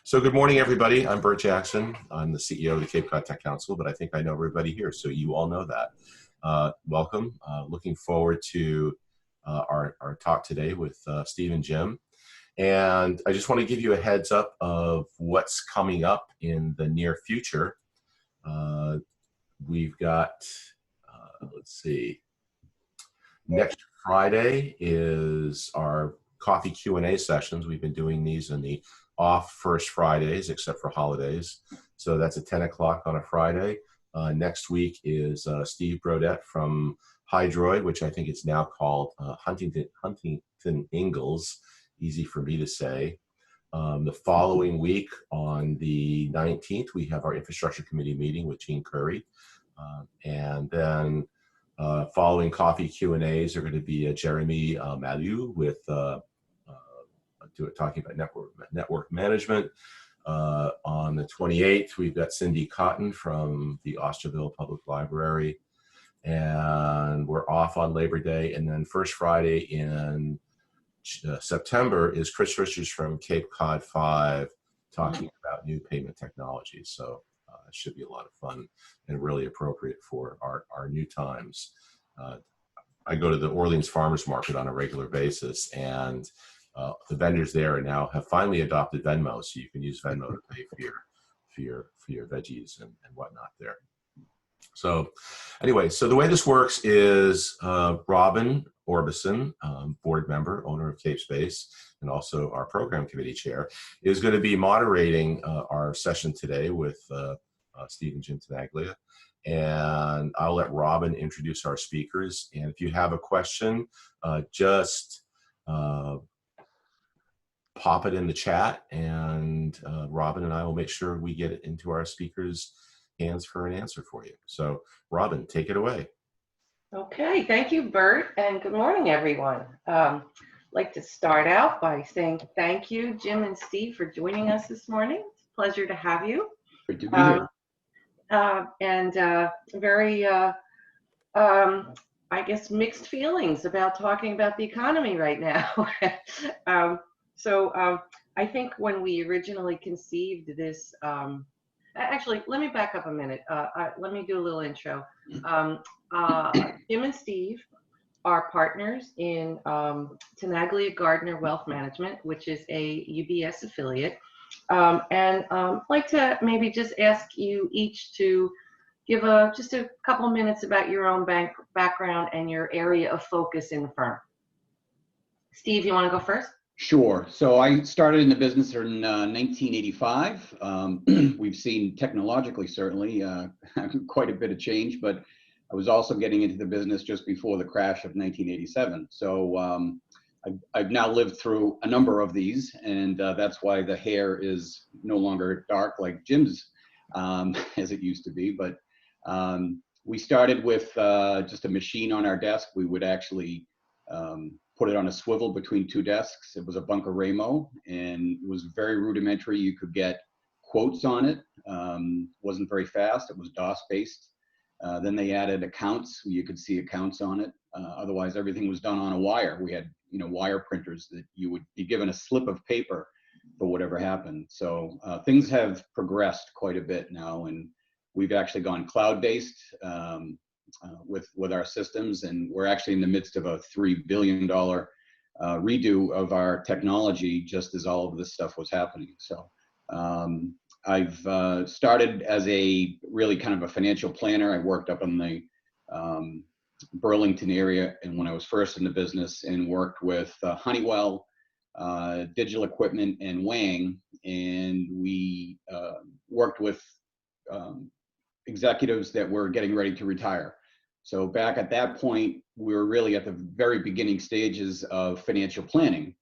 So good morning, everybody. I'm Bert Jackson. I'm the CEO of the Cape Cod Tech Council, but I think I know everybody here, so you all know that. Welcome. Looking forward to our talk today with Steve and Jim. And I just want to give you a heads up of what's coming up in the near future. We've got, let's see, next Friday is our coffee Q&A sessions. We've been doing these in the off first Fridays, except for holidays. So that's at 10 o'clock on a Friday. Next week is Steve Brodette from Hydroid, which I think it's now called Huntington Ingalls. Easy for me to say. The following week on the 19th, we have our infrastructure committee meeting with Gene Curry. And then following coffee Q&As are going to be Jeremy Malieu with talking about network management. On the 28th, we've got Cindy Cotton from the Osterville Public Library. And we're off on Labor Day. And then first Friday in September is Chris Richards from Cape Cod 5 talking about new payment technologies. So it should be a lot of fun and really appropriate for our new times. I go to the Orleans Farmers Market on a regular basis, and the vendors there now have finally adopted Venmo, so you can use Venmo to pay for your veggies and whatnot there. So anyway, so the way this works is Robin Orbison, board member, owner of Cape Space, and also our program committee chair, is going to be moderating our session today with Steve and Jim Tenaglia. And I'll let Robin introduce our speakers. And if you have a question, just pop it in the chat, and Robin and I will make sure we get it into our speakers' hands for an answer for you. So Robin, take it away. Okay, thank you, Bert, and good morning, everyone. I'd like to start out by saying thank you, Jim and Steve, for joining us this morning. It's a pleasure to have you. Great to be here. Very, I guess, mixed feelings about talking about the economy right now. I think when we originally conceived this, actually, let me back up a minute. Let me do a little intro. Jim and Steve are partners in Tenaglia Gardner Wealth Management, which is a UBS affiliate. I'd like to maybe just ask you each to give just a couple minutes about your own background and your area of focus in the firm. Steve, you want to go first? Sure. So I started in the business in 1985. We've seen technologically, certainly, quite a bit of change, but I was also getting into the business just before the crash of 1987. So I've now lived through a number of these, and that's why the hair is no longer dark like Jim's, as it used to be. But we started with just a machine on our desk. We would actually put it on a swivel between two desks. It was a Bunker Ramo, and it was very rudimentary. You could get quotes on it. Wasn't very fast. It was DOS-based. Then they added accounts. You could see accounts on it. Otherwise, everything was done on a wire. We had, wire printers that you would be given a slip of paper for whatever happened. So things have progressed quite a bit now, and we've actually gone cloud-based with our systems, and we're actually in the midst of a $3 billion redo of our technology just as all of this stuff was happening. So I've started as a really kind of a financial planner. I worked up in the Burlington area, and when I was first in the business, and worked with Honeywell, Digital Equipment, and Wang, and we worked with executives that were getting ready to retire. So back at that point, we were really at the very beginning stages of financial planning.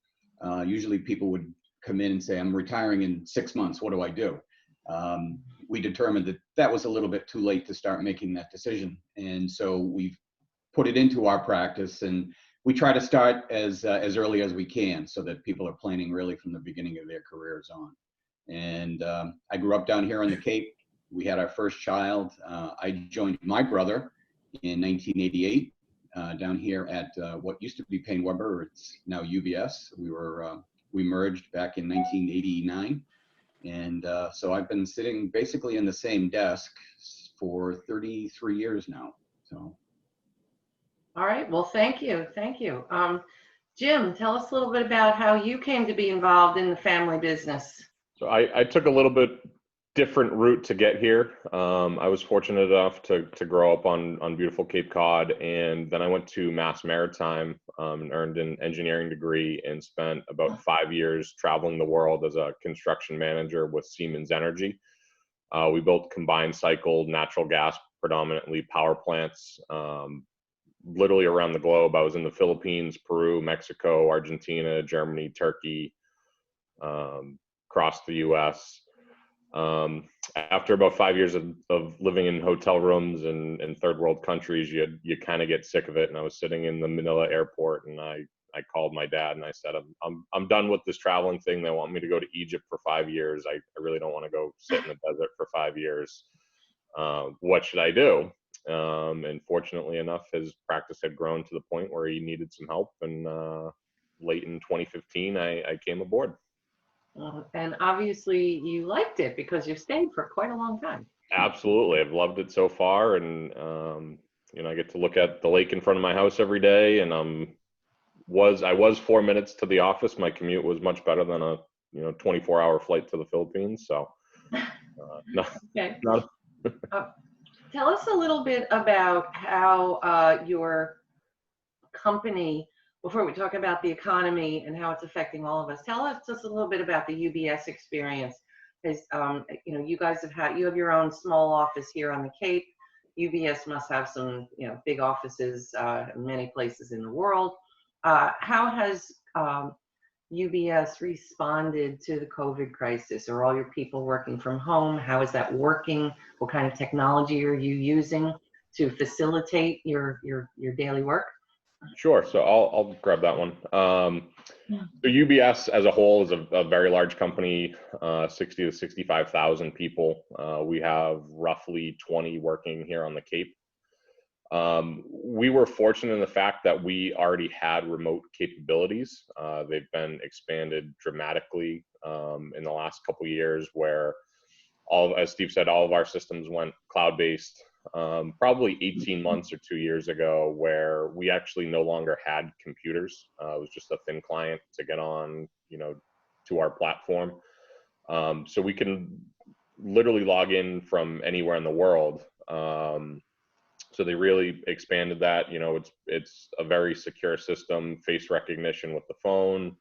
Usually people would come in and say, I'm retiring in 6 months, what do I do? We determined that that was a little bit too late to start making that decision. And so we've put it into our practice, and we try to start as early as we can so that people are planning really from the beginning of their careers on. And I grew up down here on the Cape. We had our first child. I joined my brother in 1988 down here at what used to be Payne Weber. It's now UBS. We were We merged back in 1989. And so I've been sitting basically in the same desk for 33 years now. So. All right. Well, thank you. Thank you. Jim, tell us a little bit about how you came to be involved in the family business. So I took a little bit different route to get here. I was fortunate enough to grow up on beautiful Cape Cod, and then I went to Mass Maritime and earned an engineering degree and spent about 5 years traveling the world as a construction manager with Siemens Energy. We built combined cycle natural gas, predominantly power plants, literally around the globe. I was in the Philippines, Peru, Mexico, Argentina, Germany, Turkey, across the US. After about 5 years of living in hotel rooms in third world countries, you kind of get sick of it. And I was sitting in the Manila airport, and I called my dad and I said, I'm done with this traveling thing. They want me to go to Egypt for 5 years. I really don't want to go sit in the desert for 5 years. What should I do? And fortunately enough, his practice had grown to the point where he needed some help. And late in 2015, I came aboard. And obviously you liked it because you stayed for quite a long time. Absolutely. I've loved it so far. And, I get to look at the lake in front of my house every day. And I was 4 minutes to the office. My commute was much better than a 24-hour flight to the Philippines. So Okay. Tell us a little bit about how your company, before we talk about the economy and how it's affecting all of us, tell us just a little bit about the UBS experience. Because you guys you have your own small office here on the Cape. UBS must have some big offices in many places in the world. How has UBS responded to the COVID crisis? Are all your people working from home? How is that working? What kind of technology are you using to facilitate your daily work? Sure. So I'll grab that one. So UBS as a whole is a very large company, 60 to 65,000 people. We have roughly 20 working here on the Cape. We were fortunate in the fact that we already had remote capabilities. They've been expanded dramatically in the last couple of years, where as Steve said, all of our systems went cloud-based. Probably 18 months or 2 years ago, where we actually no longer had computers. It was just a thin client to get on, to our platform. So we can literally log in from anywhere in the world. So they really expanded that. It's a very secure system, face recognition with the phone,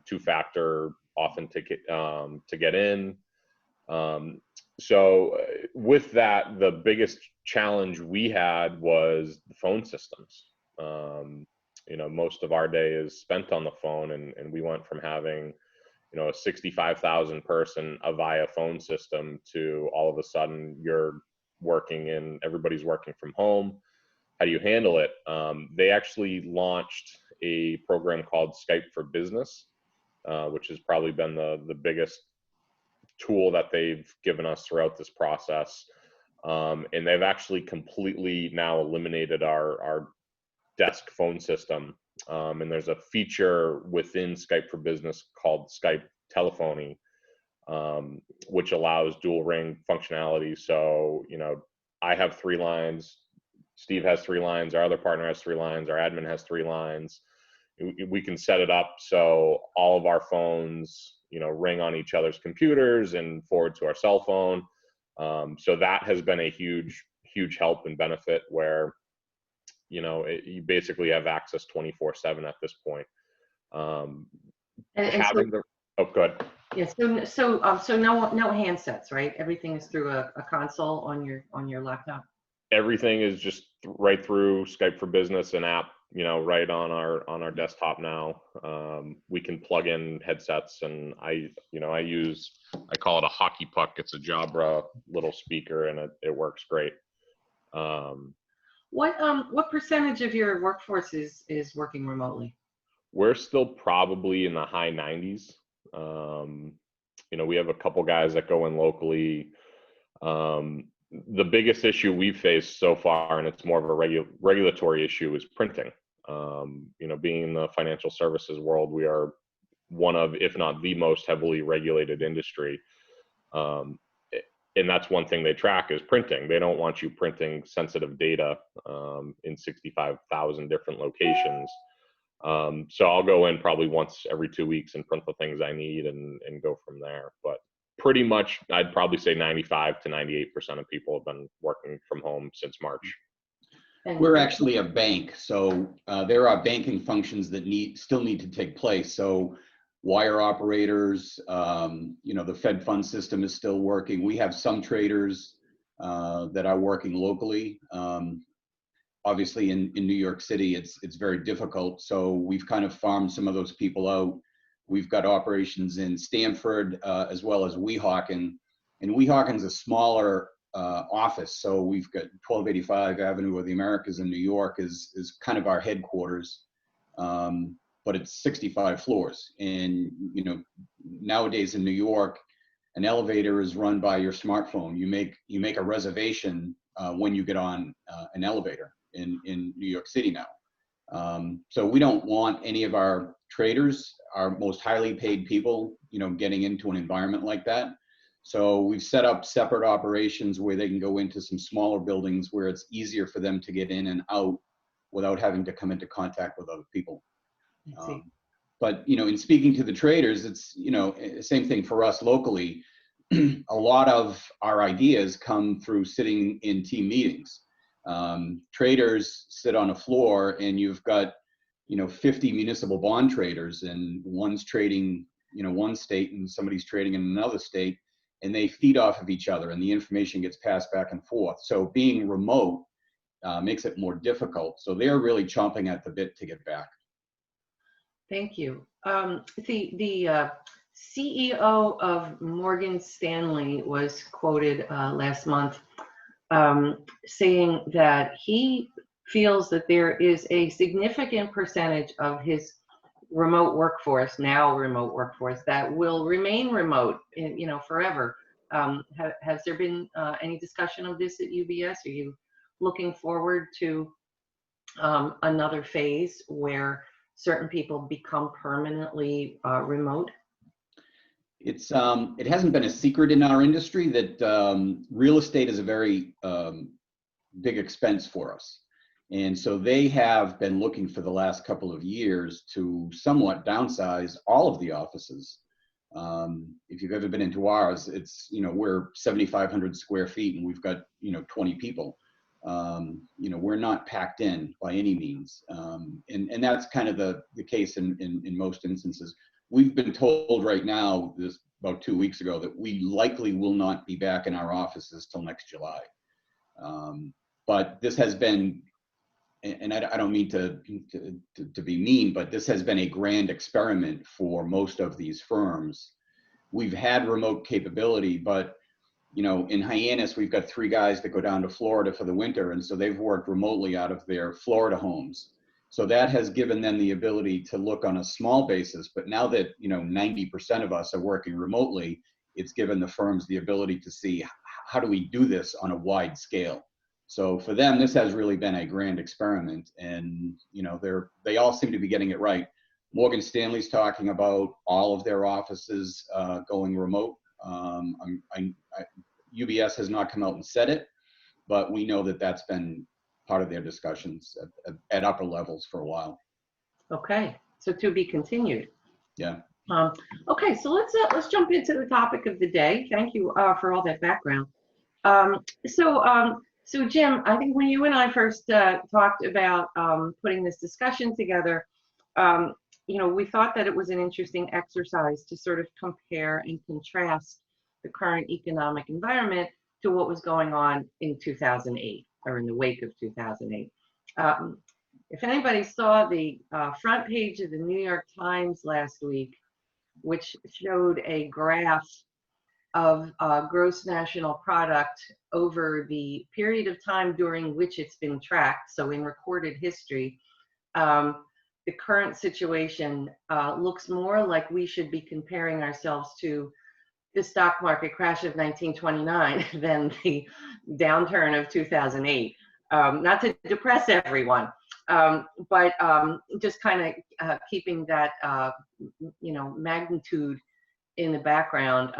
two-factor authenticate to get in. So with that, the biggest challenge we had was the phone systems. Most of our day is spent on the phone, and we went from having, a 65,000 person Avaya phone system to all of a sudden everybody's working from home. How do you handle it? They actually launched a program called Skype for Business, which has probably been the biggest tool that they've given us throughout this process. And they've actually completely now eliminated our desk phone system. And there's a feature within Skype for Business called Skype Telephony, which allows dual ring functionality. So, I have 3 lines, Steve has 3 lines, our other partner has 3 lines, our admin has 3 lines. We can set it up so all of our phones, ring on each other's computers and forward to our cell phone. So that has been a huge, huge help and benefit, where, you basically have access 24/7 at this point. Go ahead. Yes. So no handsets, right? Everything is through a console on your laptop. Everything is just right through Skype for Business, an app, right on our desktop now. We can plug in headsets, and I call it a hockey puck. It's a Jabra little speaker, and it works great. What percentage of your workforce is working remotely? We're still probably in the high 90s. We have a couple guys that go in locally. The biggest issue we've faced so far, and it's more of a regulatory issue, is printing. Being in the financial services world, we are one of, if not the most heavily regulated industry. And that's one thing they track is printing. They don't want you printing sensitive data in 65,000 different locations. So I'll go in probably once every 2 weeks and print the things I need and go from there. But pretty much, I'd probably say 95 to 98% of people have been working from home since March. We're actually a bank, so there are banking functions that still need to take place. So wire operators, the Fed fund system is still working. We have some traders that are working locally. Obviously in New York City, it's very difficult. So we've kind of farmed some of those people out. We've got operations in Stamford as well as Weehawken. And Weehawken's a smaller office. So we've got 1285 Avenue of the Americas in New York is kind of our headquarters. But it's 65 floors. And, nowadays in New York, an elevator is run by your smartphone. You make a reservation when you get on an elevator in New York City now. So we don't want any of our traders, our most highly paid people, getting into an environment like that. So we've set up separate operations where they can go into some smaller buildings where it's easier for them to get in and out without having to come into contact with other people. But, in speaking to the traders, it's, same thing for us locally. A lot of our ideas come through sitting in team meetings. Traders sit on a floor and you've got, 50 municipal bond traders, and one's trading, one state and somebody's trading in another state, and they feed off of each other and the information gets passed back and forth. So being remote makes it more difficult. So they're really chomping at the bit to get back. Thank you. The CEO of Morgan Stanley was quoted last month saying that he feels that there is a significant percentage of his remote workforce, that will remain remote, forever. Has there been any discussion of this at UBS? Are you looking forward to another phase where certain people become permanently remote? It hasn't been a secret in our industry that real estate is a very big expense for us. And so they have been looking for the last couple of years to somewhat downsize all of the offices. If you've ever been into ours, it's, we're 7,500 square feet and we've got, 20 people. We're not packed in by any means. And that's kind of the case in most instances. We've been told right now, this about 2 weeks ago, that we likely will not be back in our offices till next July. But this has been, and I don't mean to be mean, but this has been a grand experiment for most of these firms. We've had remote capability, but in Hyannis, we've got 3 guys that go down to Florida for the winter. And so they've worked remotely out of their Florida homes. So that has given them the ability to look on a small basis. But now that, 90% of us are working remotely, it's given the firms the ability to see, how do we do this on a wide scale? So for them, this has really been a grand experiment. And, they all seem to be getting it right. Morgan Stanley's talking about all of their offices going remote. UBS has not come out and said it, but we know that that's been part of their discussions at upper levels for a while. Okay, so to be continued. Yeah. Okay, so let's jump into the topic of the day. Thank you for all that background. So Jim, I think when you and I first talked about putting this discussion together, we thought that it was an interesting exercise to sort of compare and contrast the current economic environment to what was going on in 2008 or in the wake of 2008. If anybody saw the front page of the New York Times last week, which showed a graph of gross national product over the period of time during which it's been tracked, so in recorded history, the current situation looks more like we should be comparing ourselves to the stock market crash of 1929 than the downturn of 2008. Not to depress everyone, but just kind of keeping that magnitude in the background.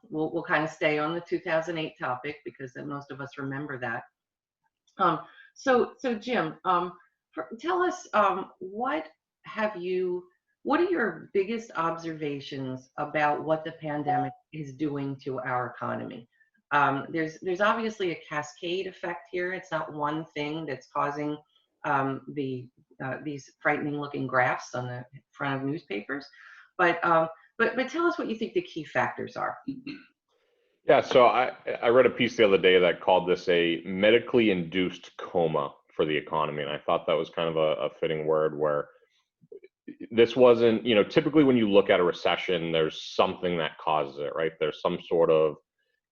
We'll kind of stay on the 2008 topic because most of us remember that. So Jim, tell us what are your biggest observations about what the pandemic is doing to our economy? There's obviously a cascade effect here. It's not one thing that's causing these frightening looking graphs on the front of newspapers, but tell us what you think the key factors are. Yeah, so I read a piece the other day that called this a medically induced coma for the economy, and I thought that was kind of a fitting word, where this wasn't, typically when you look at a recession, there's something that causes it, right? There's some sort of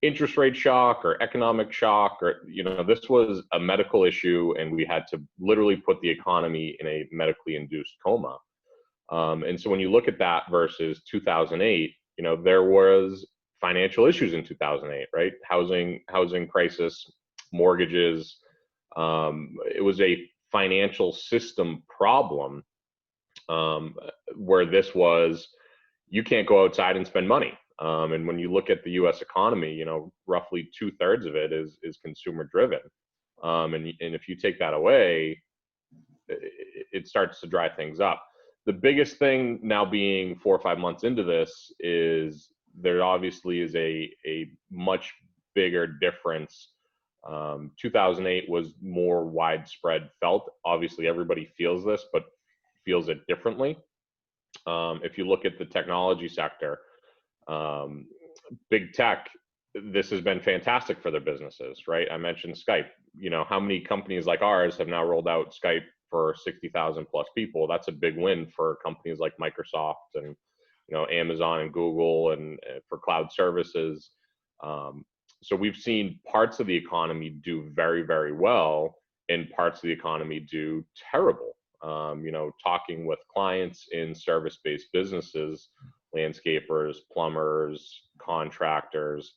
interest rate shock or economic shock, or, this was a medical issue, and we had to literally put the economy in a medically induced coma. And so when you look at that versus 2008, there was financial issues in 2008, right? Housing crisis, mortgages. It was a financial system problem, where this was, you can't go outside and spend money. And when you look at the U.S. economy, roughly 2/3 of it is consumer driven. And if you take that away, it starts to dry things up. The biggest thing now, being 4 or 5 months into this, is there obviously is a much bigger difference. 2008 was more widespread felt. Obviously, everybody feels this, but feels it differently. If you look at the technology sector, big tech, this has been fantastic for their businesses, right? I mentioned Skype. How many companies like ours have now rolled out Skype for 60,000 plus people? That's a big win for companies like Microsoft and Amazon and Google, and for cloud services. So we've seen parts of the economy do very, very well, and parts of the economy do terrible. Talking with clients in service-based businesses, landscapers, plumbers, contractors,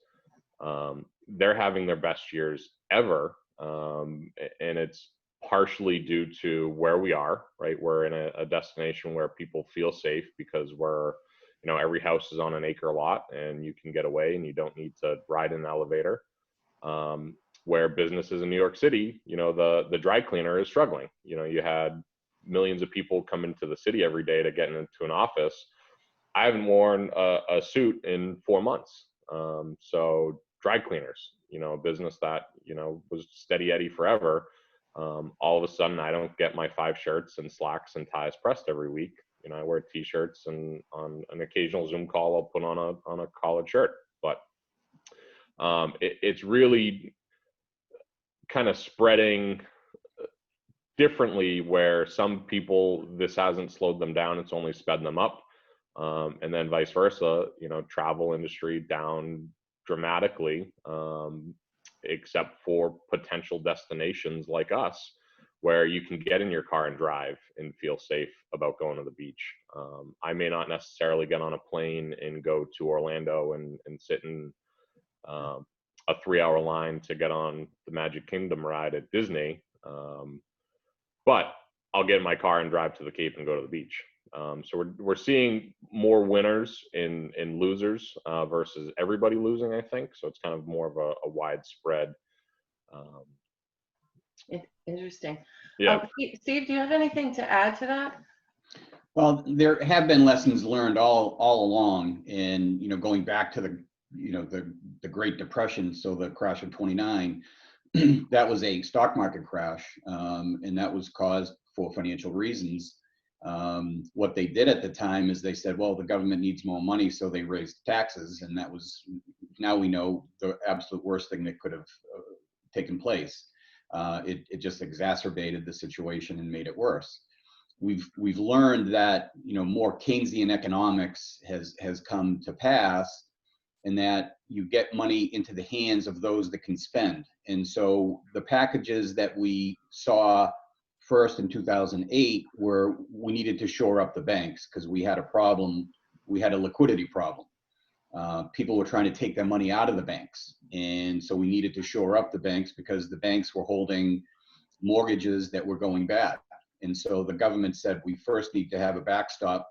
they're having their best years ever. And it's partially due to where we are, right? We're in a destination where people feel safe because every house is on an acre lot, and you can get away and you don't need to ride in an elevator. Where businesses in New York City, the dry cleaner is struggling. You had millions of people come into the city every day to get into an office. I haven't worn a suit in 4 months. So dry cleaners, a business that, was steady Eddie forever. All of a sudden, I don't get my 5 shirts and slacks and ties pressed every week. I wear t-shirts, and on an occasional Zoom call, I'll put on a collared shirt. But it's really kind of spreading differently, where some people, this hasn't slowed them down, it's only sped them up. And then vice versa, travel industry down dramatically, except for potential destinations like us, where you can get in your car and drive and feel safe about going to the beach. I may not necessarily get on a plane and go to Orlando and sit in a 3-hour line to get on the Magic Kingdom ride at Disney. But I'll get in my car and drive to the Cape and go to the beach. So we're seeing more winners and losers versus everybody losing, I think. So it's kind of more of a widespread. Interesting. Yeah. Steve, do you have anything to add to that? Well, there have been lessons learned all along, and going back to the Great Depression, so the crash of '29, that was a stock market crash, and that was caused for financial reasons. What they did at the time is they said, well, the government needs more money, so they raised taxes, and that was, now we know, the absolute worst thing that could have taken place. It just exacerbated the situation and made it worse. We've learned that more Keynesian economics has come to pass, and that you get money into the hands of those that can spend. And so the packages that we saw first in 2008 were, we needed to shore up the banks because we had a problem. We had a liquidity problem. People were trying to take their money out of the banks. And so we needed to shore up the banks because the banks were holding mortgages that were going bad. And so the government said, we first need to have a backstop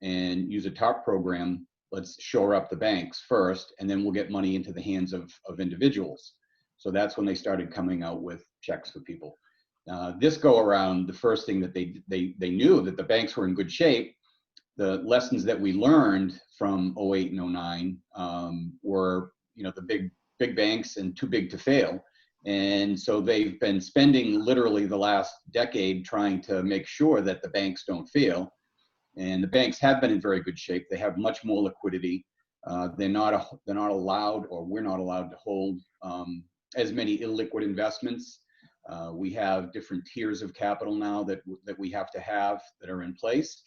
and use a TARP program. Let's shore up the banks first, and then we'll get money into the hands of individuals. So that's when they started coming out with checks for people. This go around, the first thing that they knew that the banks were in good shape. The lessons that we learned from 08 and 09 were, the big banks and too big to fail. And so they've been spending literally the last decade trying to make sure that the banks don't fail. And the banks have been in very good shape. They have much more liquidity. They're not allowed, or we're not allowed to hold as many illiquid investments. We have different tiers of capital now that we have to have that are in place.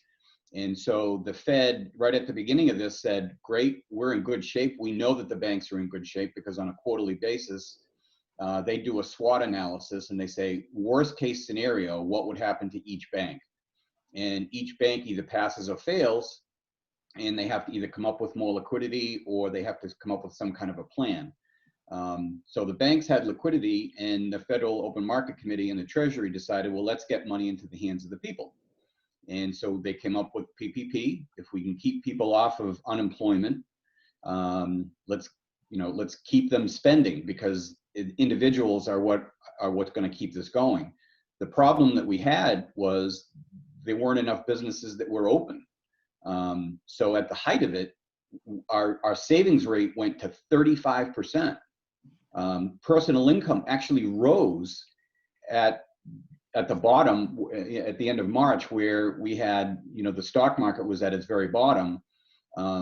And so the Fed, right at the beginning of this, said, great, we're in good shape. We know that the banks are in good shape because on a quarterly basis, they do a SWOT analysis and they say, worst case scenario, what would happen to each bank? And each bank either passes or fails, and they have to either come up with more liquidity or they have to come up with some kind of a plan. So the banks had liquidity, and the Federal Open Market Committee and the Treasury decided, well, let's get money into the hands of the people. And so they came up with PPP. If we can keep people off of unemployment, let's keep them spending, because individuals are what's going to keep this going. The problem that we had was there weren't enough businesses that were open. So at the height of it, our savings rate went to 35%. Personal income actually rose at the bottom at the end of March, where we had, the stock market was at its very bottom.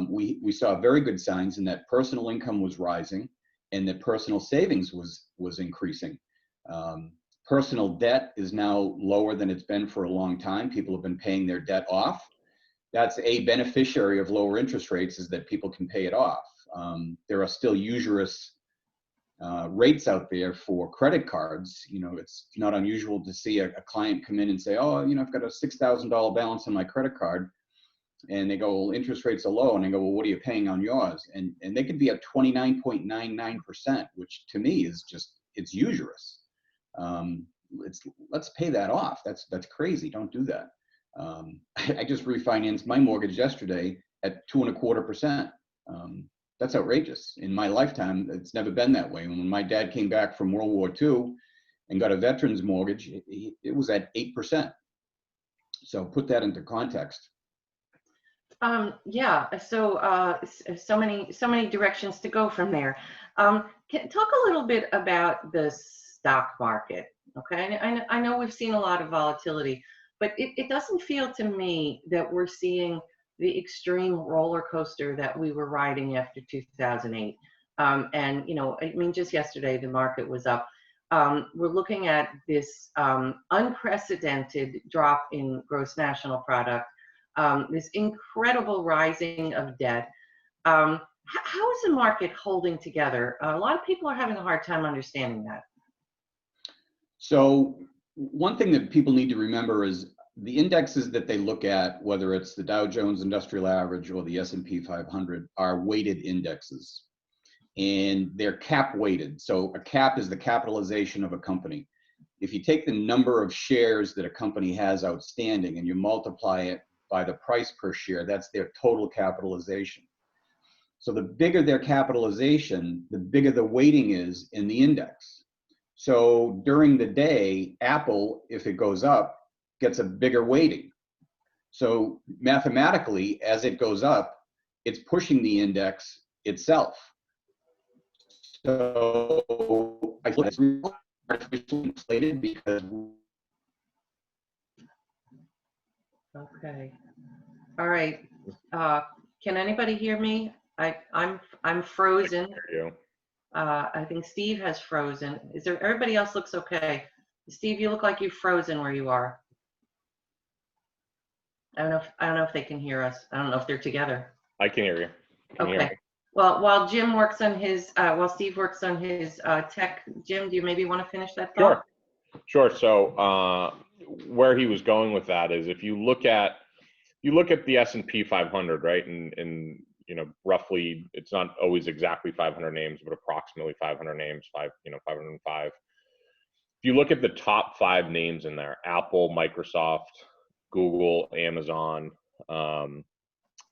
We saw very good signs in that personal income was rising and that personal savings was increasing. Personal debt is now lower than it's been for a long time. People have been paying their debt off. That's a beneficiary of lower interest rates, is that people can pay it off. There are still usurious rates out there for credit cards. It's not unusual to see a client come in and say, oh, I've got a $6,000 balance on my credit card. And they go, well, interest rates are low. And I go, well, what are you paying on yours? And they could be at 29.99%, which to me is just, it's usurious. Let's pay that off. That's crazy. Don't do that. I just refinanced my mortgage yesterday at 2.25%. That's outrageous. In my lifetime, it's never been that way. When my dad came back from World War II and got a veteran's mortgage, it was at 8%. So put that into context. Yeah. So so many directions to go from there. Talk a little bit about the stock market. Okay. I know we've seen a lot of volatility, but it doesn't feel to me that we're seeing the extreme roller coaster that we were riding after 2008. And just yesterday the market was up. We're looking at this unprecedented drop in gross national product, this incredible rising of debt. How is the market holding together? A lot of people are having a hard time understanding that. So one thing that people need to remember is the indexes that they look at, whether it's the Dow Jones Industrial Average or the S&P 500, are weighted indexes, and they're cap weighted. So a cap is the capitalization of a company. If you take the number of shares that a company has outstanding and you multiply it by the price per share, that's their total capitalization. So the bigger their capitalization, the bigger the weighting is in the index. So during the day, Apple, if it goes up, gets a bigger weighting. So mathematically, as it goes up, it's pushing the index itself. So I feel it's artificially inflated because. Okay. All right. Can anybody hear me? I'm frozen. I think Steve has frozen. Everybody else looks okay? Steve, you look like you've frozen where you are. I don't know if they can hear us. I don't know if they're together. I can hear you. Okay. Well, while Jim works on his, while Steve works on his tech, Jim, do you maybe want to finish that thought? Sure. So where he was going with that is, if you look at the S&P 500, right, and roughly, it's not always exactly 500 names, but approximately 500 names, 505. If you look at the top 5 names in there, Apple, Microsoft, Google, Amazon,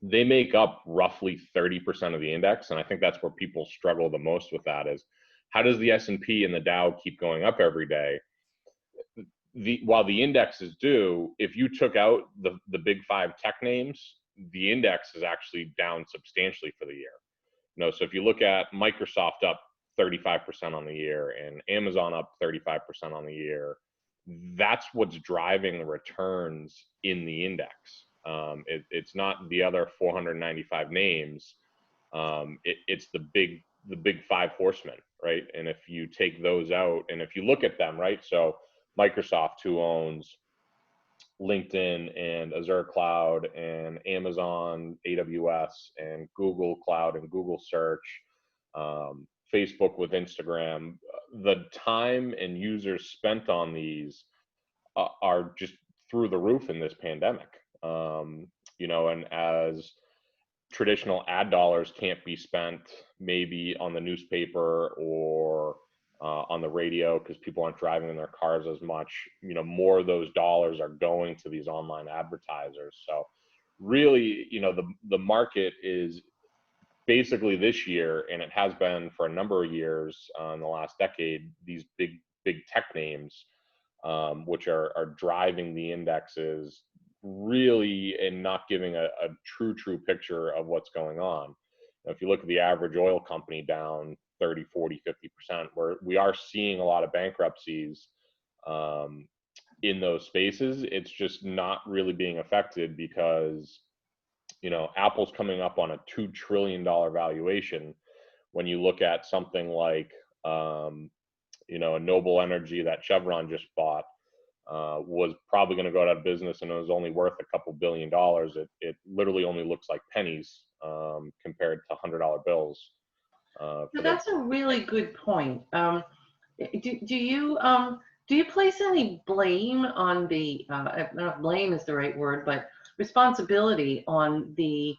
they make up roughly 30% of the index. And I think that's where people struggle the most with that is, how does the S&P and the Dow keep going up every day? While the indexes do, if you took out the big five tech names, the index is actually down substantially for the year. So if you look at Microsoft up 35% on the year and Amazon up 35% on the year, that's what's driving the returns in the index. It's not the other 495 names. It's the big five horsemen, right? And if you take those out, and if you look at them, right? So Microsoft, who owns LinkedIn and Azure Cloud and Amazon AWS and Google Cloud and Google Search, Facebook with Instagram, the time and users spent on these are just through the roof in this pandemic. And as traditional ad dollars can't be spent maybe on the newspaper or on the radio because people aren't driving in their cars as much, more of those dollars are going to these online advertisers. So really, the market is basically this year, and it has been for a number of years in the last decade, these big tech names, which are driving the indexes really, and not giving a true picture of what's going on. If you look at the average oil company down 30, 40, 50%, where we are seeing a lot of bankruptcies in those spaces, it's just not really being affected because, Apple's coming up on a $2 trillion valuation. When you look at something like, a Noble Energy that Chevron just bought, was probably going to go out of business and it was only worth a couple $1 billion. It literally only looks like pennies compared to $100 bills. So that's a really good point. Do you place any blame on the not blame is the right word, but responsibility on the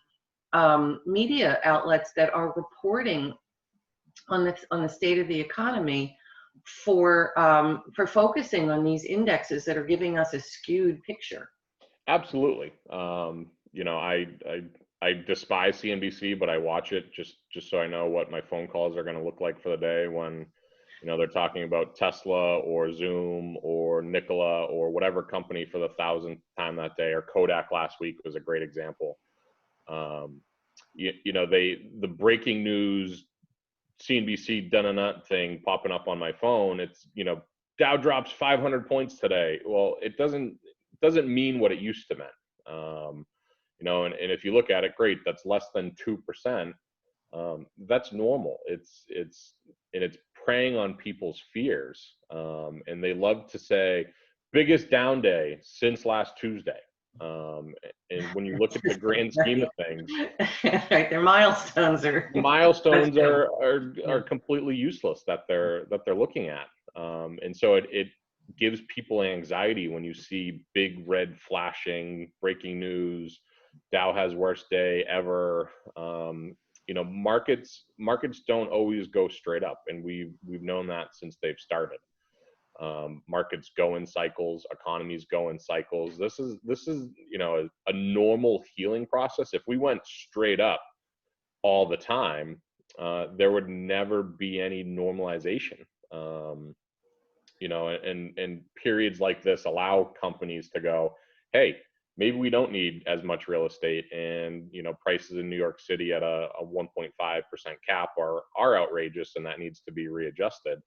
media outlets that are reporting on the state of the economy for focusing on these indexes that are giving us a skewed picture? Absolutely. I despise CNBC, but I watch it just so I know what my phone calls are going to look like for the day when, they're talking about Tesla or Zoom or Nikola or whatever company for the 1,000th time that day, or Kodak last week was a great example. The breaking news CNBC done thing popping up on my phone, it's, Dow drops 500 points today. Well, it doesn't mean what it used to mean. And if you look at it, great, that's less than 2%. That's normal. It's preying on people's fears. And they love to say biggest down day since last Tuesday. And when you look at the grand scheme of things, right, their milestones are completely useless that they're looking at. And so it gives people anxiety when you see big red flashing breaking news. Dow has worst day ever. Markets don't always go straight up, and we've known that since they've started. Markets go in cycles, economies go in cycles. This is a normal healing process. If we went straight up all the time, there would never be any normalization. And periods like this allow companies to go, hey, maybe we don't need as much real estate, and prices in New York City at a 1.5% cap are outrageous, and that needs to be readjusted.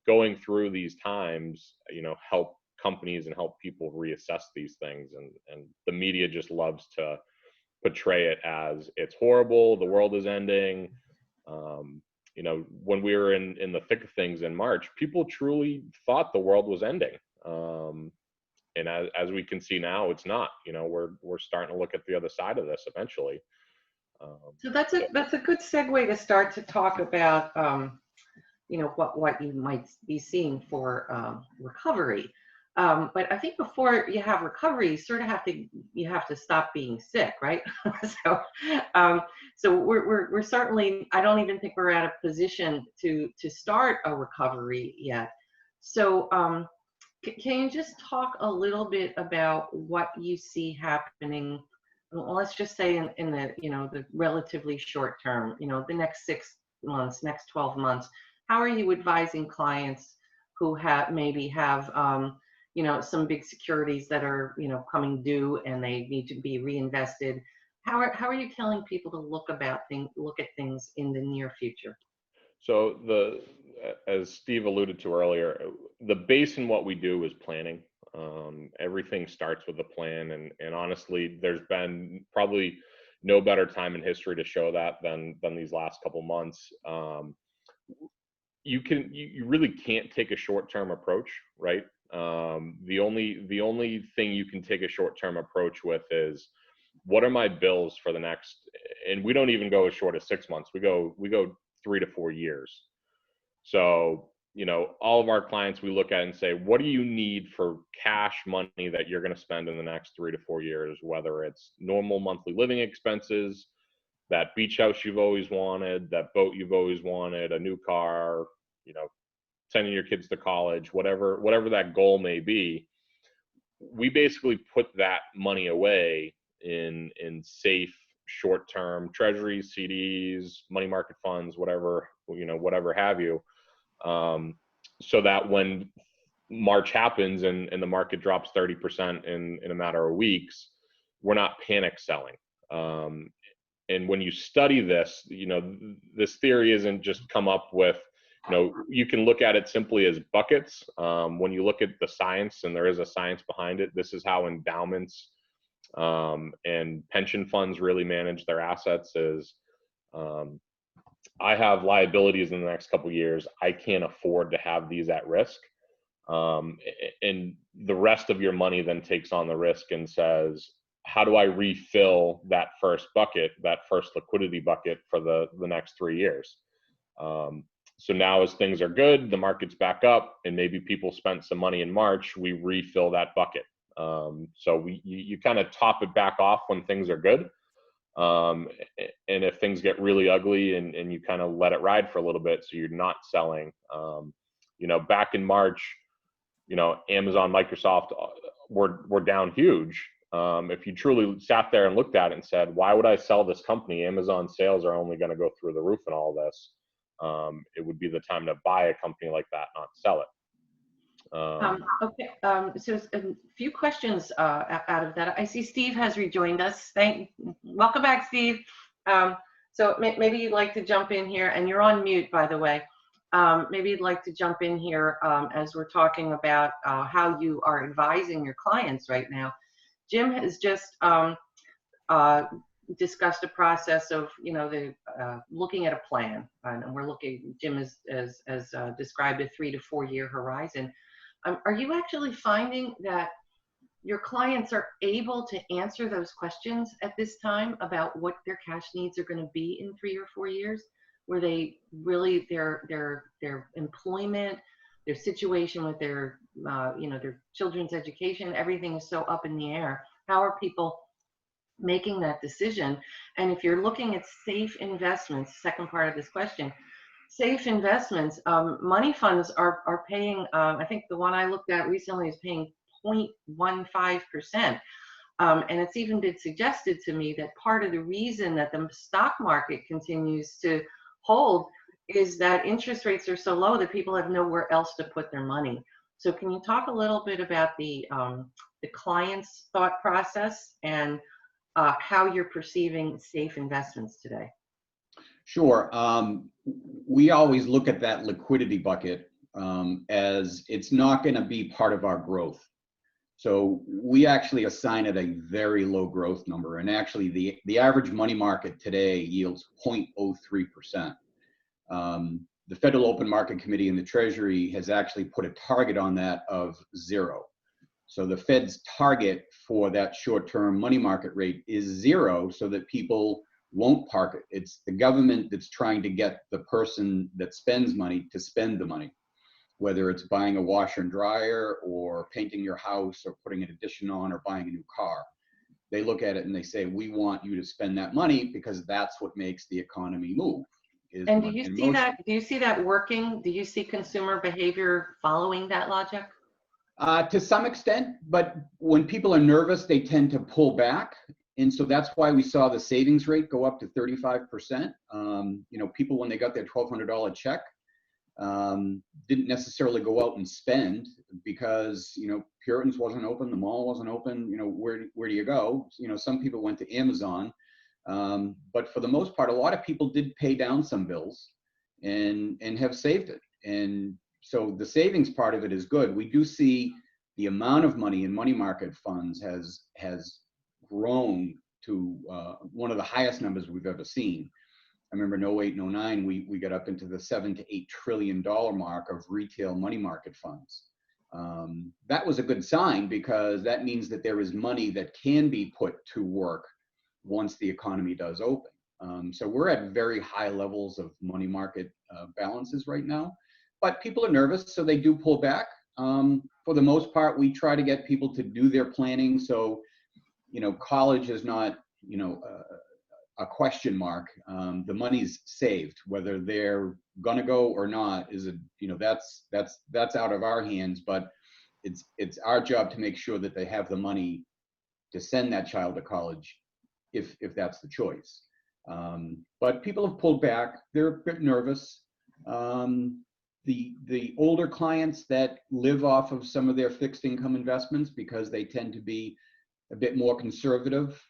Going through these times, help companies and help people reassess these things, and the media just loves to portray it as it's horrible, the world is ending. When we were in the thick of things in March, people truly thought the world was ending. And as we can see now, it's not. We're starting to look at the other side of this eventually. So that's a good segue to start to talk about what you might be seeing for recovery. But I think before you have recovery, you sort of have to stop being sick, right? So we're certainly, I don't even think we're at a position to start a recovery yet. So can you just talk a little bit about what you see happening well, let's just say in the, the relatively short term, the next 6 months, next 12 months, how are you advising clients who maybe have, some big securities that are, coming due and they need to be reinvested? How are you telling people to look at things in the near future? So as Steve alluded to earlier, the base in what we do is planning. Everything starts with a plan, and honestly, there's been probably no better time in history to show that than these last couple months. You really can't take a short-term approach, right? The only thing you can take a short-term approach with is, what are my bills for the next, and we don't even go as short as 6 months. We go 3 to 4 years. So, all of our clients, we look at and say, what do you need for cash money that you're going to spend in the next 3 to 4 years, whether it's normal monthly living expenses, that beach house you've always wanted, that boat you've always wanted, a new car, sending your kids to college, whatever that goal may be. We basically put that money away in safe short-term treasuries, CDs, money market funds, whatever have you, so that when March happens and the market drops 30% in a matter of weeks, we're not panic selling. And when you study this, this theory isn't just come up with, you can look at it simply as buckets. When you look at the science, and there is a science behind it, this is how endowments and pension funds really manage their assets. Is I have liabilities in the next couple of years. I can't afford to have these at risk. And the rest of your money then takes on the risk and says, how do I refill that first bucket, that first liquidity bucket for the next 3 years? So now as things are good, the market's back up, and maybe people spent some money in March, we refill that bucket. So you kind of top it back off when things are good. And if things get really ugly, and you kind of let it ride for a little bit, so you're not selling. Back in March, Amazon, Microsoft were down huge. If you truly sat there and looked at it and said, why would I sell this company? Amazon sales are only going to go through the roof and all this. It would be the time to buy a company like that, not sell it. Okay, so a few questions out of that. I see Steve has rejoined us. Welcome back, Steve. So maybe you'd like to jump in here, and you're on mute, by the way. Maybe you'd like to jump in here as we're talking about how you are advising your clients right now. Jim has just discussed a process of, looking at a plan, and we're looking. Jim has described a 3 to 4 year horizon. Are you actually finding that your clients are able to answer those questions at this time about what their cash needs are going to be in 3 or 4 years? Where they really their employment, their situation with their their children's education, everything is so up in the air. How are people making that decision? And if you're looking at safe investments, second part of this question, safe investments, money funds are paying, I think the one I looked at recently is paying 0.15%. And it's even been suggested to me that part of the reason that the stock market continues to hold is that interest rates are so low that people have nowhere else to put their money. So can you talk a little bit about the client's thought process and how you're perceiving safe investments today? Sure. We always look at that liquidity bucket as it's not going to be part of our growth. So we actually assign it a very low growth number. And actually the average money market today yields 0.03%. The Federal Open Market Committee and the Treasury has actually put a target on that of 0. So the Fed's target for that short-term money market rate is 0, so that people won't park it. It's the government that's trying to get the person that spends money to spend the money, whether it's buying a washer and dryer or painting your house or putting an addition on or buying a new car. They look at it and they say, we want you to spend that money because that's what makes the economy move. And do you see that working? Do you see consumer behavior following that logic? To some extent, but when people are nervous, they tend to pull back. And so that's why we saw the savings rate go up to 35%. People, when they got their $1,200 check, didn't necessarily go out and spend because, Puritans wasn't open, the mall wasn't open, where do you go? Some people went to Amazon, but for the most part, a lot of people did pay down some bills and have saved it. And so the savings part of it is good. We do see the amount of money in money market funds has grown to one of the highest numbers we've ever seen. I remember in 08 and 09, we got up into the $7 to $8 trillion mark of retail money market funds. That was a good sign because that means that there is money that can be put to work once the economy does open. So we're at very high levels of money market balances right now, but people are nervous, so they do pull back. For the most part, we try to get people to do their planning. So, college is not, a question mark. The money's saved, whether they're gonna go or not is that's out of our hands, but it's our job to make sure that they have the money to send that child to college if that's the choice. But people have pulled back. They're a bit nervous. The older clients that live off of some of their fixed income investments, because they tend to be a bit more conservative,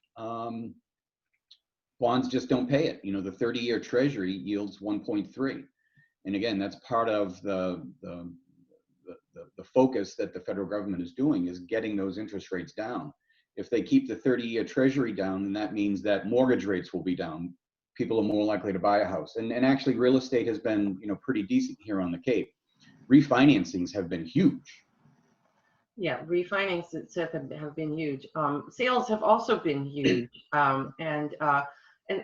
bonds just don't pay it. The 30-year treasury yields 1.3. And again, that's part of the focus that the federal government is doing, is getting those interest rates down. If they keep the 30-year treasury down, then that means that mortgage rates will be down. People are more likely to buy a house. And actually real estate has been, pretty decent here on the Cape. Refinancings have been huge. Yeah, refinances have been huge. Sales have also been huge. And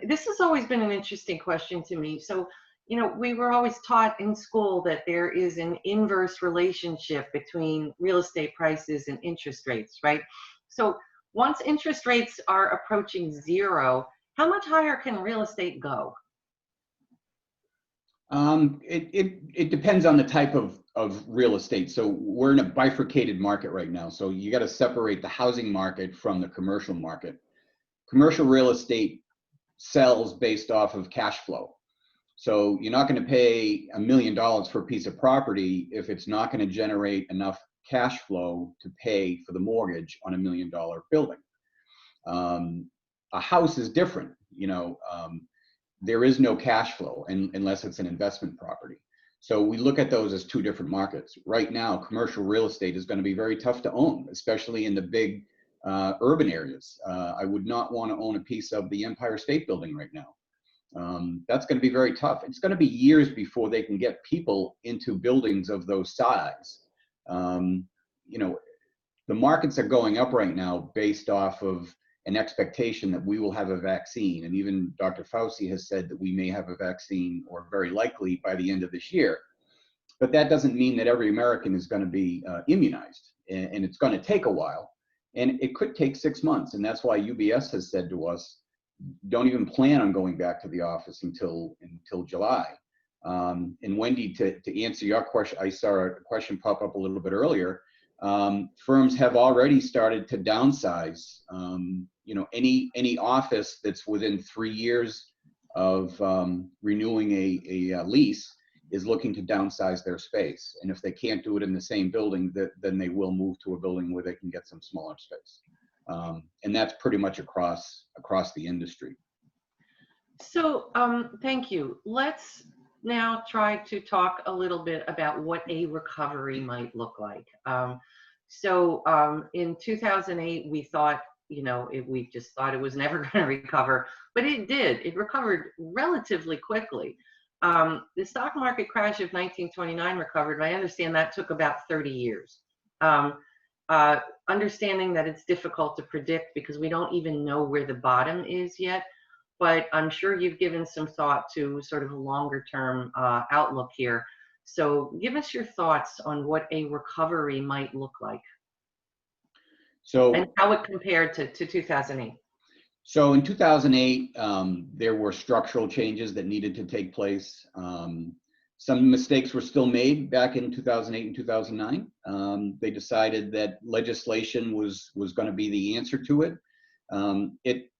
this has always been an interesting question to me. So, we were always taught in school that there is an inverse relationship between real estate prices and interest rates, right? So once interest rates are approaching zero, how much higher can real estate go? It depends on the type of real estate. So we're in a bifurcated market right now. So you got to separate the housing market from the commercial market. Commercial real estate sells based off of cash flow. So you're not going to pay $1 million for a piece of property if it's not going to generate enough cash flow to pay for the mortgage on $1 million building. A house is different. There is no cash flow unless it's an investment property. So we look at those as two different markets. Right now, commercial real estate is going to be very tough to own, especially in the big urban areas. I would not want to own a piece of the Empire State Building right now. That's going to be very tough. It's going to be years before they can get people into buildings of those size. The markets are going up right now based off of an expectation that we will have a vaccine. And even Dr. Fauci has said that we may have a vaccine, or very likely by the end of this year. But that doesn't mean that every American is going to be immunized. And it's going to take a while. And it could take 6 months. And that's why UBS has said to us, don't even plan on going back to the office until July. And Wendy, to answer your question, I saw a question pop up a little bit earlier. Firms have already started to downsize. Any office that's within 3 years of renewing a lease is looking to downsize their space. And if they can't do it in the same building, then they will move to a building where they can get some smaller space. And that's pretty much across the industry. So thank you. Let's now try to talk a little bit about what a recovery might look like. In 2008, we thought, we just thought it was never going to recover, but it did. It recovered relatively quickly. The stock market crash of 1929 recovered, and I understand that took about 30 years. Understanding that it's difficult to predict because we don't even know where the bottom is yet, but I'm sure you've given some thought to sort of a longer term outlook here. So give us your thoughts on what a recovery might look like. And how it compared to 2008. So in 2008, there were structural changes that needed to take place. Some mistakes were still made back in 2008 and 2009. They decided that legislation was going to be the answer to it.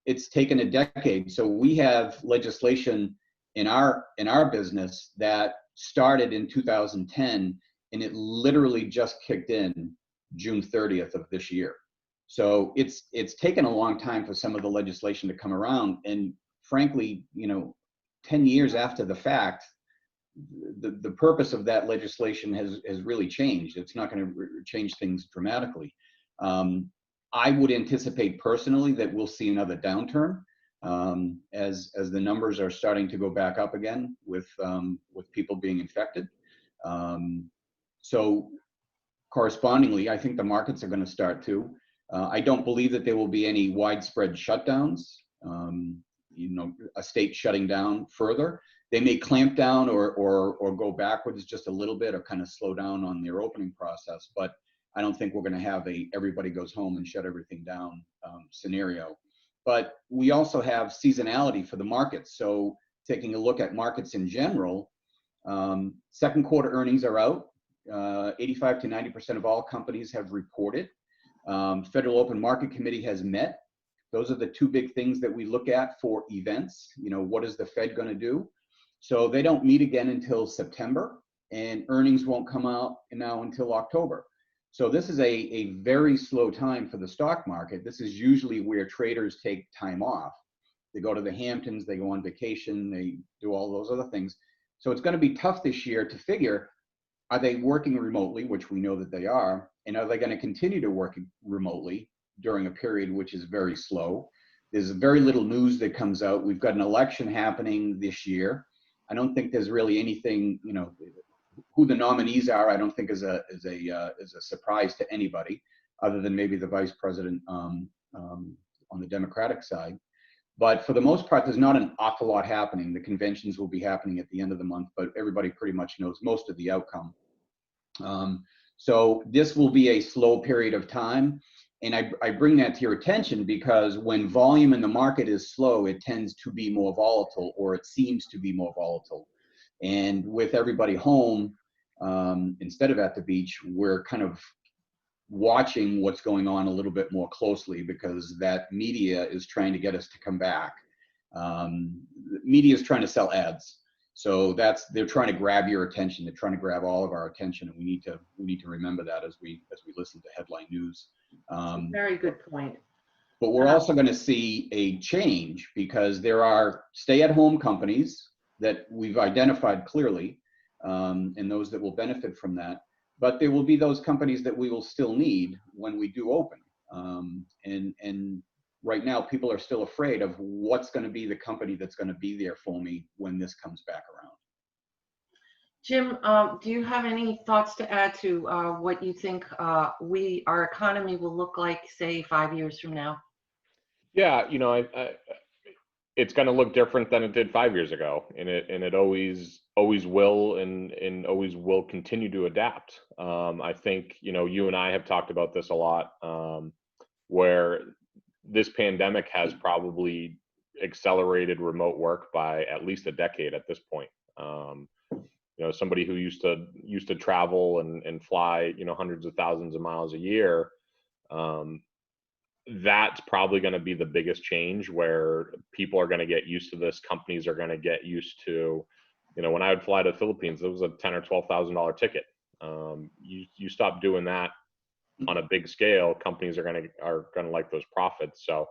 it's taken a decade. So we have legislation in our business that started in 2010, and it literally just kicked in June 30th of this year. So it's taken a long time for some of the legislation to come around. And frankly, 10 years after the fact, the purpose of that legislation has really changed. It's not going to change things dramatically. I would anticipate personally that we'll see another downturn as the numbers are starting to go back up again with people being infected. So correspondingly, I think the markets are going to start to. I don't believe that there will be any widespread shutdowns. A state shutting down further. They may clamp down or go backwards just a little bit or kind of slow down on their opening process. But I don't think we're going to have a everybody goes home and shut everything down scenario. But we also have seasonality for the markets. So taking a look at markets in general, second quarter earnings are out. 85 to 90% of all companies have reported. Federal Open Market Committee has met. Those are the two big things that we look at for events. What is the Fed going to do? So they don't meet again until September, and earnings won't come out now until October. So this is a very slow time for the stock market. This is usually where traders take time off. They go to the Hamptons, they go on vacation, they do all those other things. So it's going to be tough this year to figure, are they working remotely, which we know that they are, and are they going to continue to work remotely during a period which is very slow? There's very little news that comes out. We've got an election happening this year. I don't think there's really anything, who the nominees are, I don't think is a surprise to anybody, other than maybe the vice president on the Democratic side. But for the most part, there's not an awful lot happening. The conventions will be happening at the end of the month, but everybody pretty much knows most of the outcome. So this will be a slow period of time. And I bring that to your attention because when volume in the market is slow, it tends to be more volatile, or it seems to be more volatile. And with everybody home, instead of at the beach, we're kind of watching what's going on a little bit more closely because that media is trying to get us to come back. Media is trying to sell ads. So they're trying to grab your attention. They're trying to grab all of our attention, and we need to remember that as we listen to headline news. Very good point. But we're also going to see a change because there are stay-at-home companies that we've identified clearly, and those that will benefit from that. But there will be those companies that we will still need when we do open. And right now, people are still afraid of what's going to be the company that's going to be there for me when this comes back around. Jim, do you have any thoughts to add to what you think our economy will look like, say, 5 years from now? Yeah, it's going to look different than it did 5 years ago, and it always will, and always will continue to adapt. I think you and I have talked about this a lot, where this pandemic has probably accelerated remote work by at least a decade at this point. Somebody who used to travel and fly, hundreds of thousands of miles a year, that's probably going to be the biggest change, where people are going to get used to this. Companies are going to get used to, when I would fly to the Philippines, it was a $10,000 or $12,000 ticket. You stop doing that on a big scale, companies are going to like those profits. So,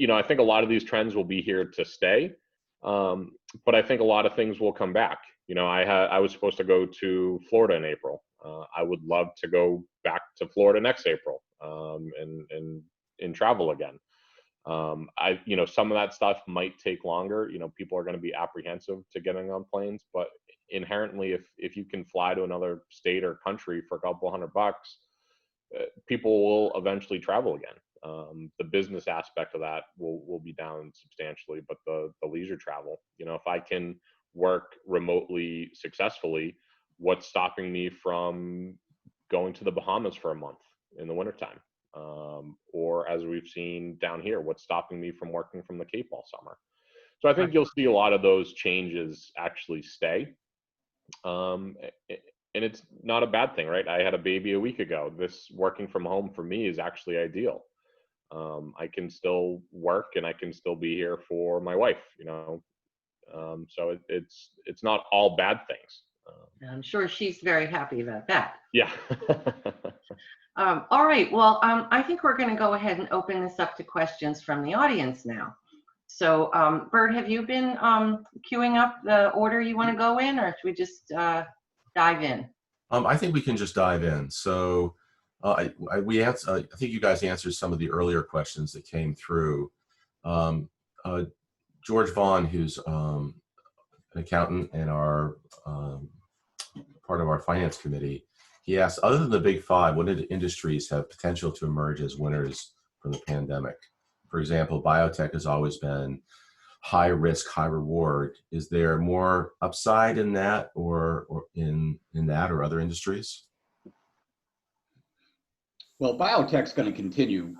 I think a lot of these trends will be here to stay. But I think a lot of things will come back. I was supposed to go to Florida in April. I would love to go back to Florida next April, and travel again. Some of that stuff might take longer. People are going to be apprehensive to getting on planes, but inherently, if you can fly to another state or country for a couple $100, people will eventually travel again. The business aspect of that will be down substantially, but the leisure travel, if I can work remotely successfully, what's stopping me from going to the Bahamas for a month in the wintertime? Or as we've seen down here, what's stopping me from working from the Cape all summer? So I think you'll see a lot of those changes actually stay. And it's not a bad thing, right? I had a baby a week ago. This working from home for me is actually ideal. I can still work and I can still be here for my wife, you know. So it's not all bad things. I'm sure she's very happy about that. Yeah. All right. Well, I think we're going to go ahead and open this up to questions from the audience now. So, Bert, have you been queuing up the order you want to go in, or should we just dive in? I think we can just dive in. So I think you guys answered some of the earlier questions that came through. George Vaughn, who's an accountant and our part of our finance committee, he asked, other than the big five, what industries have potential to emerge as winners from the pandemic? For example, biotech has always been high risk, high reward. Is there more upside in that, or in that or other industries? Well, biotech's going to continue.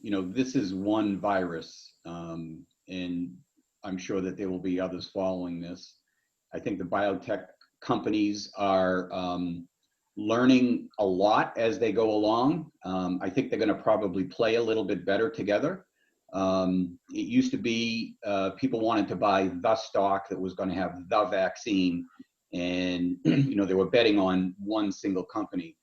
You know, this is one virus, and I'm sure that there will be others following this. I think the biotech companies are learning a lot as they go along. I think they're going to probably play a little bit better together. It used to be people wanted to buy the stock that was going to have the vaccine, and you know, they were betting on one single company.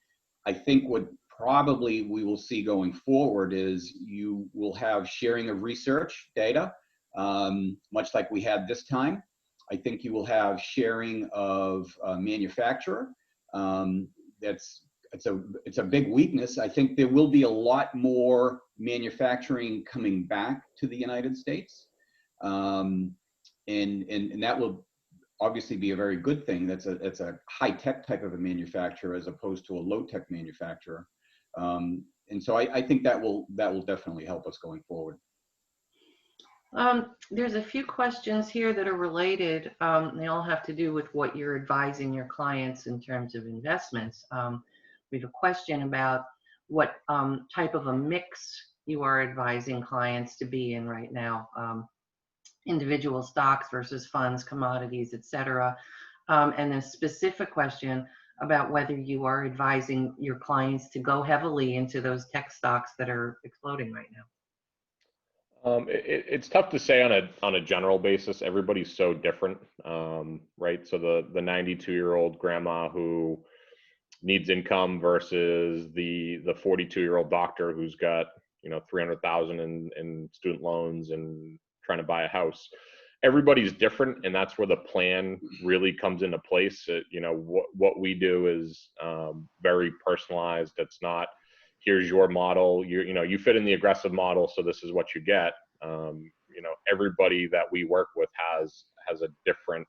I think what probably we will see going forward is you will have sharing of research data, much like we had this time. I think you will have sharing of manufacturer. It's a big weakness. I think there will be a lot more manufacturing coming back to the United States, and that will obviously be a very good thing. It's a high tech type of a manufacturer as opposed to a low tech manufacturer, and so I think that will definitely help us going forward. There's a few questions here that are related. They all have to do with what you're advising your clients in terms of investments. We have a question about what type of a mix you are advising clients to be in right now, individual stocks versus funds, commodities, etc. And a specific question about whether you are advising your clients to go heavily into those tech stocks that are exploding right now. It's tough to say on a general basis. Everybody's so different, right? So the 92-year-old grandma who needs income versus the 42-year-old doctor who's got, you know, $300,000 in student loans and trying to buy a house. Everybody's different, and that's where the plan really comes into place. You know, what we do is very personalized. It's not, here's your model, you know, you fit in the aggressive model, so this is what you get. You know, everybody that we work with has a different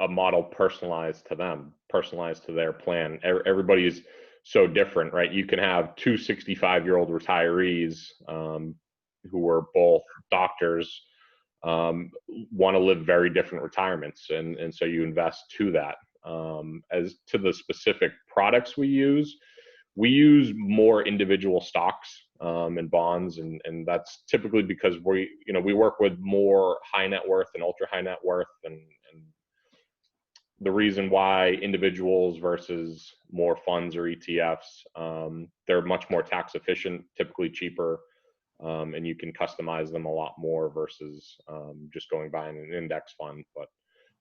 a model personalized to them, personalized to their plan. Everybody's so different, right? You can have two 65-year-old retirees who are both doctors, want to live very different retirements, and so you invest to that. As to the specific products we use more individual stocks and bonds, and that's typically because we work with more high net worth and ultra high net worth, and the reason why individuals versus more funds or ETFs, they're much more tax efficient, typically cheaper, and you can customize them a lot more versus just going buying an index fund. But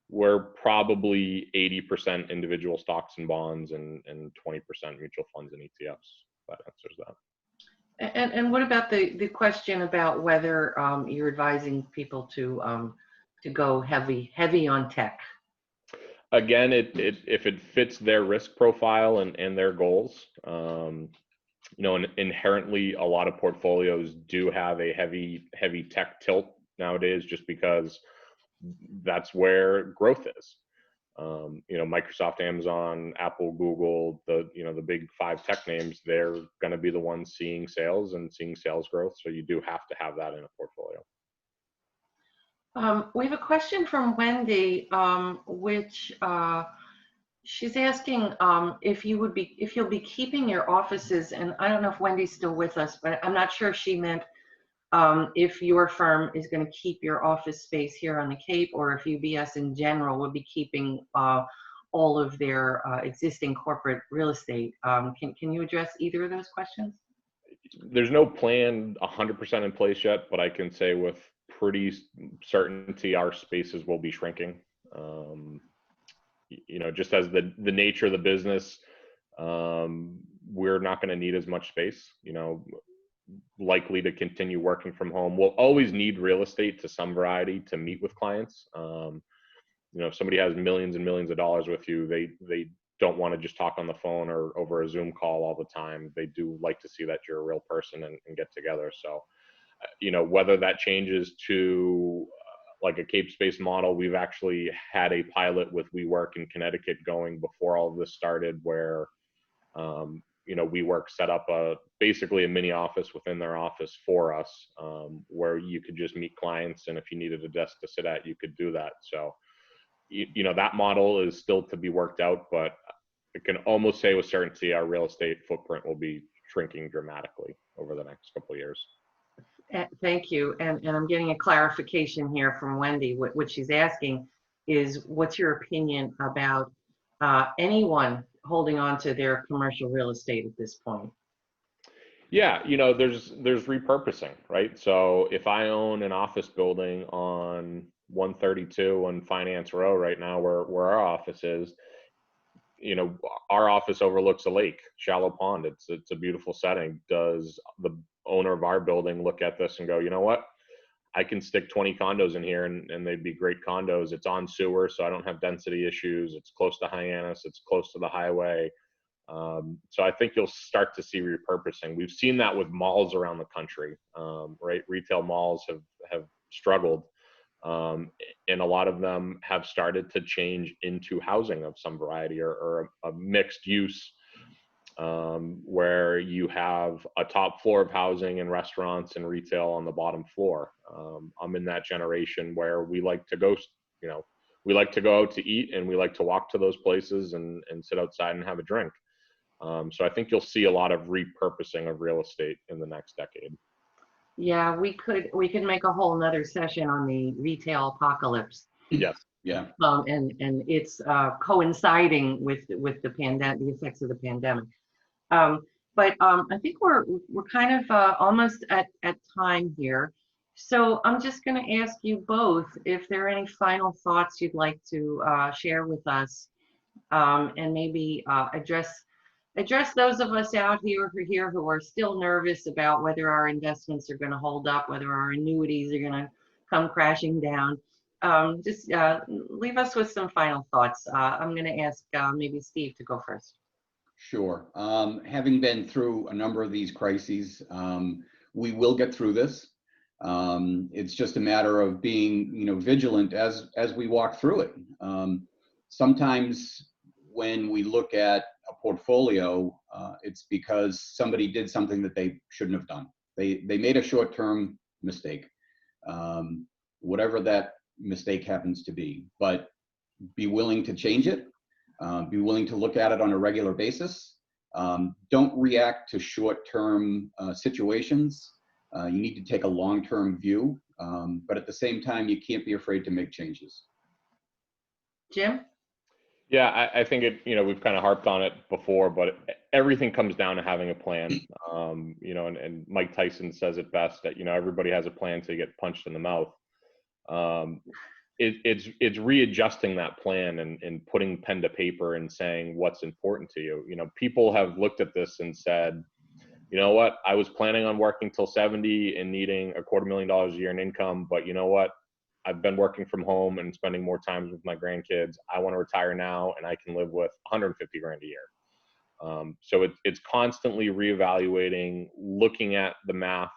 we're probably 80% individual stocks and bonds and 20% mutual funds and ETFs. That answers that. And what about the question about whether you're advising people to go heavy on tech? Again, if it fits their risk profile and their goals, you know, inherently a lot of portfolios do have a heavy tech tilt nowadays, just because that's where growth is. You know, Microsoft, Amazon, Apple, Google, the big five tech names, they're going to be the ones seeing sales growth. So you do have to have that in a portfolio. We have a question from Wendy, which she's asking if you'll be keeping your offices, and I don't know if Wendy's still with us, but I'm not sure if she meant if your firm is going to keep your office space here on the Cape, or if UBS in general would be keeping all of their existing corporate real estate. Can you address either of those questions? There's no plan 100% in place yet, but I can say with pretty certainty our spaces will be shrinking. Just as the nature of the business, we're not going to need as much space, likely to continue working from home. We'll always need real estate to some variety to meet with clients. If somebody has millions and millions of dollars with you, they don't want to just talk on the phone or over a Zoom call all the time. They do like to see that you're a real person and get together. So, whether that changes to like a Cape Space model, we've actually had a pilot with WeWork in Connecticut going before all of this started, where WeWork set up basically a mini office within their office for us, where you could just meet clients, and if you needed a desk to sit at, you could do that. So, that model is still to be worked out, but I can almost say with certainty our real estate footprint will be shrinking dramatically over the next couple of years. Thank you. And I'm getting a clarification here from Wendy. What she's asking is, what's your opinion about anyone holding on to their commercial real estate at this point? Yeah, there's repurposing, right? So if I own an office building on 132 on Finance Row right now, where our office is, our office overlooks a lake, shallow pond. It's a beautiful setting. Does the owner of our building look at this and go, you know what? I can stick 20 condos in here and they'd be great condos. It's on sewer, so I don't have density issues. It's close to Hyannis. It's close to the highway. So I think you'll start to see repurposing. We've seen that with malls around the country, right? Retail malls have struggled. And a lot of them have started to change into housing of some variety or a mixed use, where you have a top floor of housing and restaurants and retail on the bottom floor. I'm in that generation where we like to go, we like to go out to eat, and we like to walk to those places and sit outside and have a drink. So I think you'll see a lot of repurposing of real estate in the next decade. Yeah, we could make a whole nother session on the retail apocalypse. Yes. Yeah. And it's coinciding with the pandemic, the effects of the pandemic. But I think we're kind of almost at time here. So I'm just going to ask you both if there are any final thoughts you'd like to share with us, and maybe address those of us out here who are still nervous about whether our investments are going to hold up, whether our annuities are going to come crashing down. Just leave us with some final thoughts. I'm going to ask maybe Steve to go first. Sure. Having been through a number of these crises, we will get through this. It's just a matter of being, vigilant as we walk through it. Sometimes when we look at a portfolio, it's because somebody did something that they shouldn't have done. They made a short-term mistake, whatever that mistake happens to be. But be willing to change it. Be willing to look at it on a regular basis. Don't react to short-term situations. You need to take a long-term view, but at the same time, you can't be afraid to make changes. Jim? Yeah, I think we've kind of harped on it before, but everything comes down to having a plan. And Mike Tyson says it best that, everybody has a plan till you get punched in the mouth. It's readjusting that plan and putting pen to paper and saying what's important to you. People have looked at this and said, you know what, I was planning on working till 70 and needing $250,000 a year in income, but you know what, I've been working from home and spending more time with my grandkids. I want to retire now and I can live with $150,000 a year. So it's constantly reevaluating, looking at the math.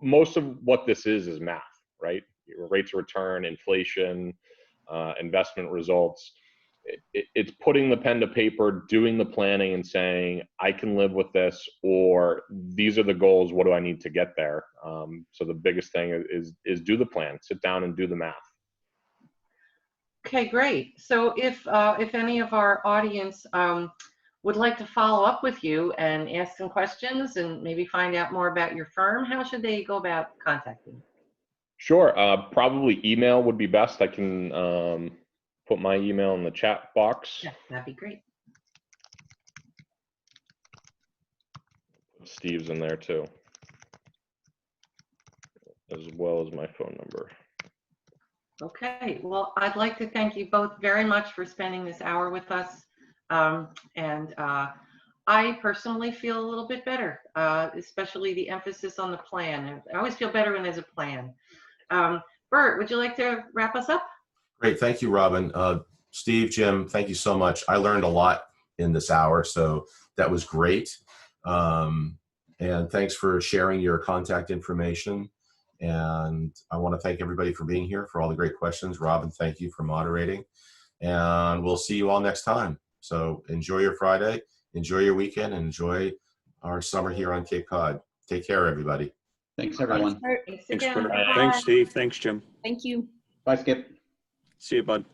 Most of what this is math, right? Rates of return, inflation, investment results. It's putting the pen to paper, doing the planning and saying, I can live with this, or these are the goals. What do I need to get there? So the biggest thing is do the plan, sit down and do the math. Okay, great. So if any of our audience would like to follow up with you and ask some questions and maybe find out more about your firm, how should they go about contacting you? Sure. Probably email would be best. I can put my email in the chat box. Yeah, that'd be great. Steve's in there too, as well as my phone number. Okay, well, I'd like to thank you both very much for spending this hour with us. I personally feel a little bit better, especially the emphasis on the plan. I always feel better when there's a plan. Bert, would you like to wrap us up? Great. Thank you, Robin. Steve, Jim, thank you so much. I learned a lot in this hour, so that was great. And thanks for sharing your contact information. And I want to thank everybody for being here, for all the great questions. Robin, thank you for moderating. And we'll see you all next time. So enjoy your Friday, enjoy your weekend, and enjoy our summer here on Cape Cod. Take care, everybody. Thanks, everyone. Thanks again. Thanks, Steve. Thanks, Jim. Thank you. Bye, Skip. See you, bud.